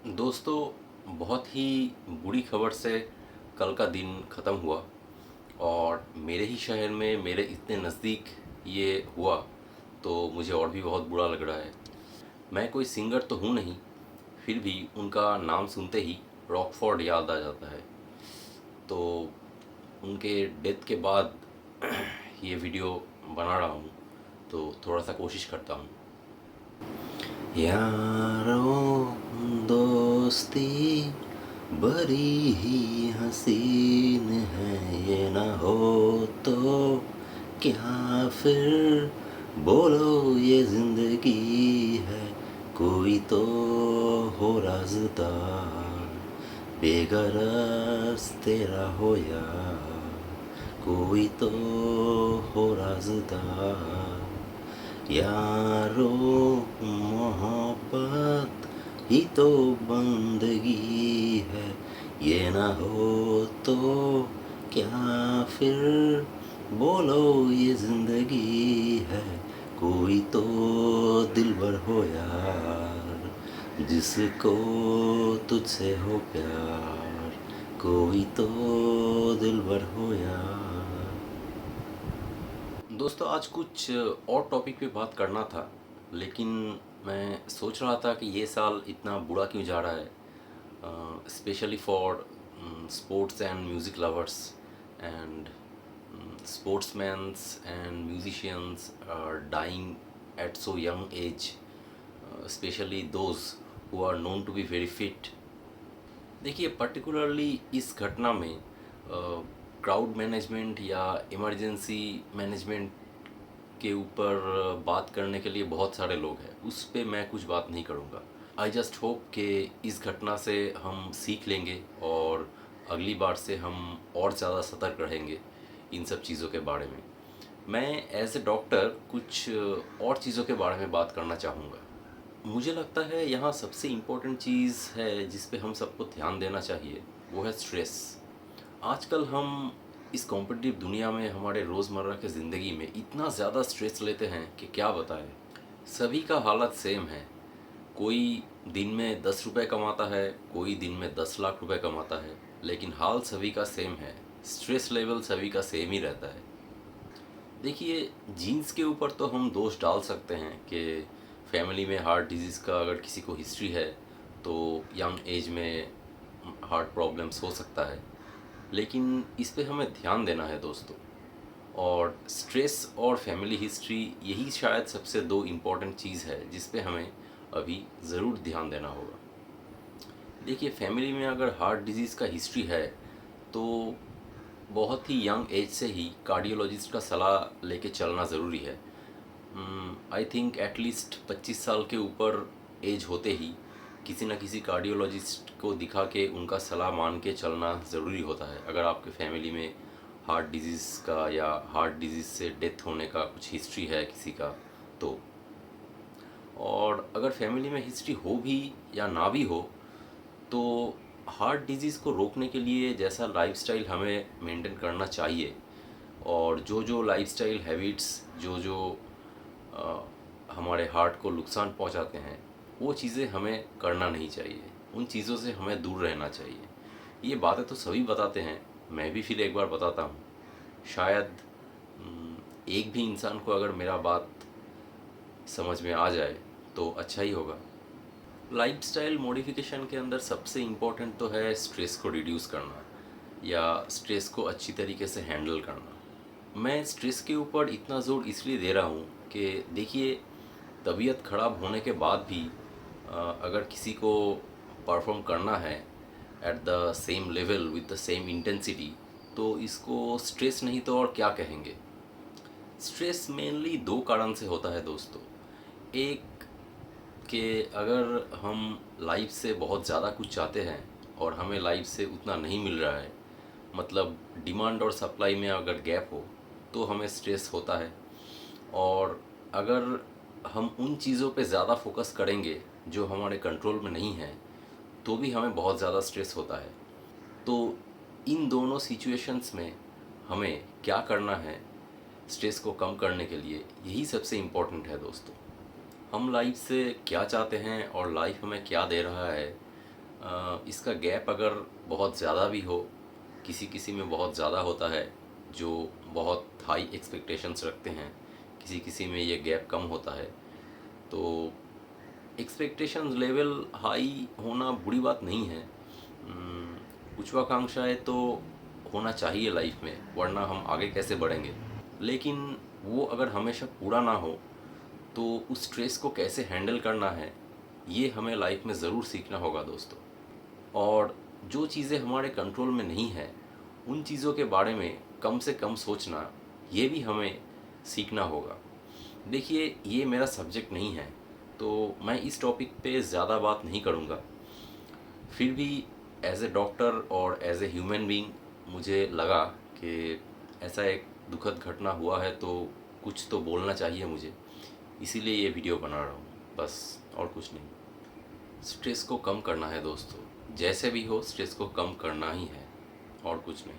दोस्तों, बहुत ही बुरी खबर से कल का दिन ख़त्म हुआ। और मेरे ही शहर में मेरे इतने नज़दीक ये हुआ, तो मुझे और भी बहुत बुरा लग रहा है। मैं कोई सिंगर तो हूँ नहीं, फिर भी उनका नाम सुनते ही रॉकफोर्ड याद आ जाता है। तो उनके डेथ के बाद ये वीडियो बना रहा हूँ, तो थोड़ा सा कोशिश करता हूँ। यारों दोस्ती बड़ी ही हसीन है, ये ना हो तो क्या फिर बोलो ये जिंदगी है। कोई तो हो राज़दार, बेगरज तेरा हो यार। कोई तो हो राज़दार। यारो मोहब्बत ही तो बंदगी है, ये ना हो तो क्या फिर बोलो ये जिंदगी है। कोई तो दिलबर हो यार, जिसको तुझसे हो प्यार। कोई तो दिलबर हो यार। दोस्तों, आज कुछ और टॉपिक पे बात करना था, लेकिन मैं सोच रहा था कि ये साल इतना बुरा क्यों जा रहा है, specially for sports and music lovers and sportsmen's and musicians are dying at so young age, especially those who are known to be very fit. देखिए, पर्टिकुलरली इस घटना में क्राउड मैनेजमेंट या इमरजेंसी मैनेजमेंट के ऊपर बात करने के लिए बहुत सारे लोग हैं, उस पे मैं कुछ बात नहीं करूँगा। आई जस्ट होप कि इस घटना से हम सीख लेंगे और अगली बार से हम और ज़्यादा सतर्क रहेंगे इन सब चीज़ों के बारे में। मैं एज ए डॉक्टर कुछ और चीज़ों के बारे में बात करना चाहूँगा। मुझे लगता है यहाँ सबसे इम्पोर्टेंट चीज़ है जिस पे हम सबको ध्यान देना चाहिए, वो है स्ट्रेस। आजकल हम इस कॉम्पिटिटिव दुनिया में हमारे रोज़मर्रा के ज़िंदगी में इतना ज़्यादा स्ट्रेस लेते हैं कि क्या बताएं। सभी का हालत सेम है। कोई दिन में 10 रुपए कमाता है, कोई दिन में 10 लाख रुपए कमाता है, लेकिन हाल सभी का सेम है। स्ट्रेस लेवल सभी का सेम ही रहता है। देखिए, जीन्स के ऊपर तो हम दोष डाल सकते हैं कि फैमिली में हार्ट डिजीज़ का अगर किसी को हिस्ट्री है तो यंग एज में हार्ट प्रॉब्लम्स हो सकता है, लेकिन इस पे हमें ध्यान देना है दोस्तों। और स्ट्रेस और फैमिली हिस्ट्री, यही शायद सबसे दो इम्पॉर्टेंट चीज़ है जिस पे हमें अभी ज़रूर ध्यान देना होगा। देखिए, फैमिली में अगर हार्ट डिजीज़ का हिस्ट्री है तो बहुत ही यंग एज से ही कार्डियोलॉजिस्ट का सलाह लेके चलना ज़रूरी है। आई थिंक एटलीस्ट 25 साल के ऊपर एज होते ही किसी न किसी कार्डियोलॉजिस्ट को दिखा के उनका सलाह मान के चलना ज़रूरी होता है, अगर आपके फैमिली में हार्ट डिजीज़ का या हार्ट डिजीज़ से डेथ होने का कुछ हिस्ट्री है किसी का तो। और अगर फैमिली में हिस्ट्री हो भी या ना भी हो, तो हार्ट डिजीज़ को रोकने के लिए जैसा लाइफस्टाइल हमें मेंटेन करना चाहिए, और जो जो लाइफस्टाइल हैबिट्स जो जो हमारे हार्ट को नुकसान पहुंचाते हैं, वो चीज़ें हमें करना नहीं चाहिए। उन चीज़ों से हमें दूर रहना चाहिए। ये बातें तो सभी बताते हैं, मैं भी फिर एक बार बताता हूँ। शायद एक भी इंसान को अगर मेरा बात समझ में आ जाए तो अच्छा ही होगा। लाइफस्टाइल मॉडिफिकेशन के अंदर सबसे इम्पोर्टेंट तो है स्ट्रेस को रिड्यूस करना या स्ट्रेस को अच्छी तरीके से हैंडल करना। मैं स्ट्रेस के ऊपर इतना ज़ोर इसलिए दे रहा हूँ कि देखिए, तबीयत ख़राब होने के बाद भी अगर किसी को परफॉर्म करना है at the same level with the same intensity, तो इसको स्ट्रेस नहीं तो और क्या कहेंगे। स्ट्रेस मेनली दो कारण से होता है दोस्तों। एक, कि अगर हम लाइफ से बहुत ज़्यादा कुछ चाहते हैं और हमें लाइफ से उतना नहीं मिल रहा है, मतलब डिमांड और सप्लाई में अगर गैप हो, तो हमें स्ट्रेस होता है। और अगर हम उन चीज़ों पे ज़्यादा फोकस करेंगे जो हमारे कंट्रोल में नहीं है, तो भी हमें बहुत ज़्यादा स्ट्रेस होता है। तो इन दोनों सिचुएशंस में हमें क्या करना है स्ट्रेस को कम करने के लिए, यही सबसे इम्पोर्टेंट है दोस्तों। हम लाइफ से क्या चाहते हैं और लाइफ हमें क्या दे रहा है, इसका गैप अगर बहुत ज़्यादा भी हो, किसी किसी में बहुत ज़्यादा होता है जो बहुत हाई एक्सपेक्टेशंस रखते हैं, किसी किसी में ये गैप कम होता है। तो एक्सपेक्टेशंस लेवल हाई होना बुरी बात नहीं है। उच्चाकांक्षाएं तो होना चाहिए लाइफ में, वरना हम आगे कैसे बढ़ेंगे। लेकिन वो अगर हमेशा पूरा ना हो तो उस स्ट्रेस को कैसे हैंडल करना है, ये हमें लाइफ में ज़रूर सीखना होगा दोस्तों। और जो चीज़ें हमारे कंट्रोल में नहीं है, उन चीज़ों के बारे में कम से कम सोचना, ये भी हमें सीखना होगा। देखिए, ये मेरा सब्जेक्ट नहीं है, तो मैं इस टॉपिक पे ज़्यादा बात नहीं करूँगा। फिर भी एज ए डॉक्टर और एज ए ह्यूमन बीइंग मुझे लगा कि ऐसा एक दुखद घटना हुआ है, तो कुछ तो बोलना चाहिए मुझे, इसीलिए ये वीडियो बना रहा हूँ, बस और कुछ नहीं। स्ट्रेस को कम करना है दोस्तों, जैसे भी हो स्ट्रेस को कम करना ही है, और कुछ नहीं।